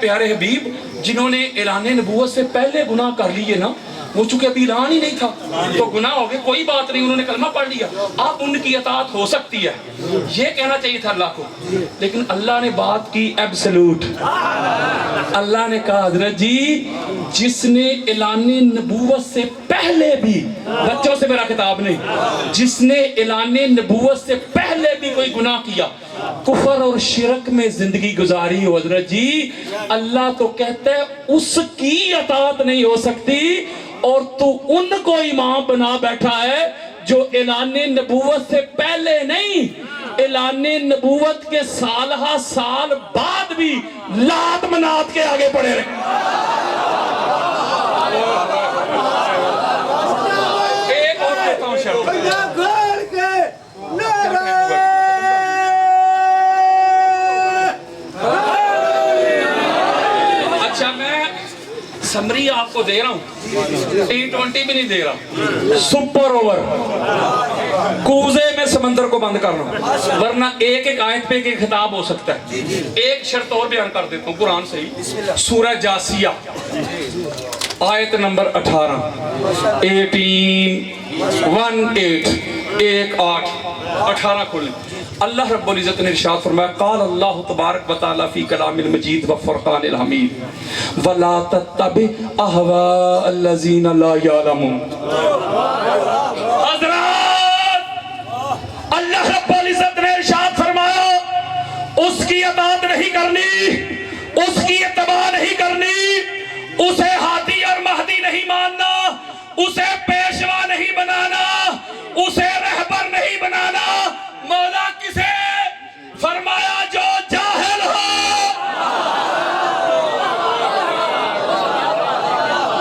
پیارے حبیب جنہوں نے اعلان نبوت سے پہلے گناہ کر لیے نا، وہ چونکہ ابھی اعلان ہی نہیں تھا تو گناہ ہو گئے، کوئی بات نہیں، انہوں نے کلمہ پڑھ لیا، اب ان کی اطاعت ہو سکتی ہے، یہ کہنا چاہیے تھا اللہ کو، لیکن اللہ نے بات کی ایبسلوٹ۔ اللہ نے کہا حضرت جی جس نے اعلان نبوت سے پہلے بھی، بچوں سے میرا خطاب نہیں، جس نے اعلان نبوت سے پہلے بھی کوئی گناہ کیا، کفر اور شرک میں زندگی گزاری ہو، حضرت جی اللہ تو کہتا ہے اس کی اطاعت نہیں ہو سکتی، اور تو ان کو امام بنا بیٹھا ہے جو اعلان نبوت سے پہلے نہیں، اعلان نبوت کے سالہ سال بعد بھی لات منات کے آگے پڑے رہے۔ ایک اور کہتا ہوں شرط، اچھا میں سمری آپ کو دے رہا ہوں، T20 بھی نہیں دے رہا، سپر اوور، کوزے میں سمندر کو بند کر رہا ہوں، ورنہ ایک ایک آیت پہ ایک خطاب ہو سکتا ہے۔ ایک شرط اور بیان کر دیتا ہوں قرآن سے ہی، سورہ جاسیہ آیت نمبر 18 18 کھولیں۔ اللہ رب العزت نے ارشاد فرمایا، قال اللہ تبارک و تعالی فی کلام المجید و فرقان الحمید ولا تتبع اهواء الذین لا یعلمون۔ حضرات اللہ رب العزت نے ارشاد فرمایا اس کی اطاعت نہیں کرنی، اس کی اتباع نہیں کرنی، اسے ہادی اور مہدی نہیں ماننا، اسے پیشوا نہیں بنانا، اسے رہبر نہیں بنانا۔ مولا کسے فرمایا؟ جو جاہل ہو۔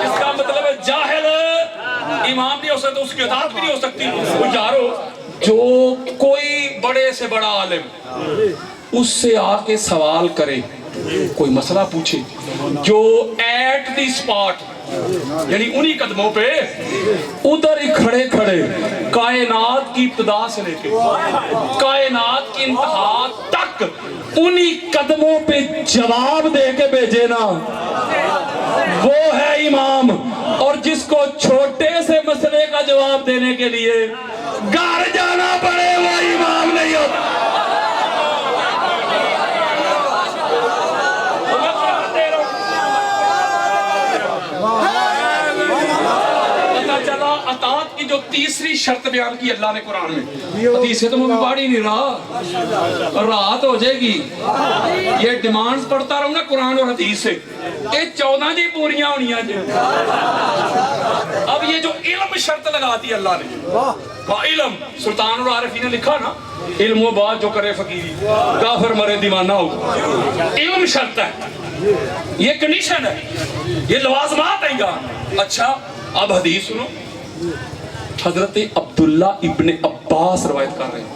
اس کا مطلب ہے جاہل امام نہیں ہو سکتا، اس کی اطاعت بھی نہیں ہو سکتی۔ وہ یارو جو کوئی بڑے سے بڑا عالم اس سے آ کے سوال کرے، کوئی مسئلہ پوچھے، جو ایٹ دی سپاٹ یعنی انہی قدموں پہ ادھر ہی کھڑے کھڑے کائنات کی ابتدا سے لے کے کائنات کی انتہا تک انہی قدموں پہ جواب دے کے بھیجے نا، وہ ہے امام۔ اور جس کو چھوٹے سے مسئلے کا جواب دینے کے لیے گھر جانا پڑے وہ امام نہیں ہوتا۔ اطاعت کی جو تیسری شرط بیان کی اللہ نے قرآن میں، حدیث سے تو میں پڑھ ہی نہیں رہا، رات ہو جائے گی، یہ ڈیمانڈز پڑھتا رہوں نا قرآن اور حدیث سے، یہ 14 جی پوریاں ہونیاں جی۔ اب یہ جو علم شرط لگا دی اللہ نے، علم سلطان العارفین نے لکھا نا، علم و بات جو کرے فقیری کافر مرے دیوانہ ہو، علم شرط ہے، یہ کنڈیشن ہے، یہ لوازمات ہیں گا۔ اچھا اب حدیث سنو، حضرت عبداللہ ابن عباس روایت کر رہے ہیں،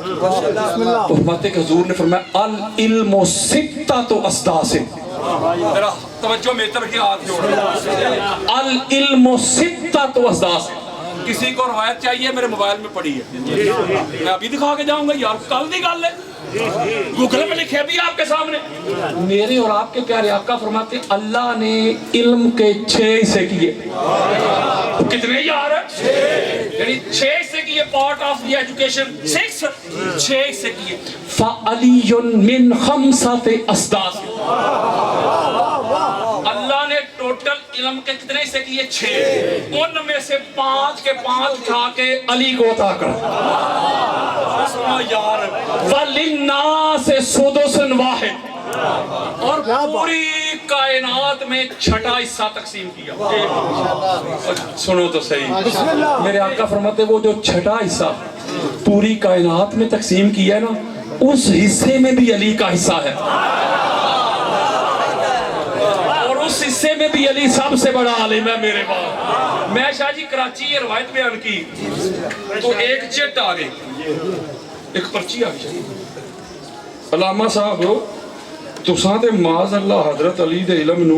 تو فرماتے کہ حضور نے فرمایا العلم ستۃ اسداس، ذرا توجہ میری طرف کی ہاتھ جوڑ، العلم ستۃ اسداس۔ کسی کو روایت چاہیے میرے موبائل میں پڑی ہے، میں ابھی دکھا کے جاؤں گا یار، کل دی گل ہے، گوگل میں لکھے بھی آپ کے سامنے۔ میرے اور آپ کے پیارے آقا فرماتے ہیں اللہ نے علم کے 6 حصے کیے، کتنے یار ہے؟ یعنی 6 حصے کیے، پارٹ آف دی ایجوکیشن 6 حصے کیے۔ فَعَلِيٌّ مِّن خَمْسَةِ أَسْدَاسٍ، اللہ نے ٹوٹل علم کے کتنے حصے کیے؟ 6، ان میں سے 5 کے 5 اٹھا کے علی کو عطا کر۔ یار وَلِلنَّاسِ سُدُسٌ وَاحِدٌ، اور پوری کائنات میں 6واں حصہ تقسیم کیا۔ سنو تو صحیح، میرے آقا فرماتے وہ جو 6واں حصہ پوری کائنات میں تقسیم کیا ہے نا، اس حصے میں بھی علی کا حصہ ہے، اور اس حصے میں بھی علی سب سے بڑا عالم ہے میرے پاس۔ میں شاہ جی کراچی یہ روایت بیان کی تو ایک چٹ آ گئی، ایک پرچی آ گئی، علامہ صاحب تساں تے معاذ اللہ حضرت علی دے علم نو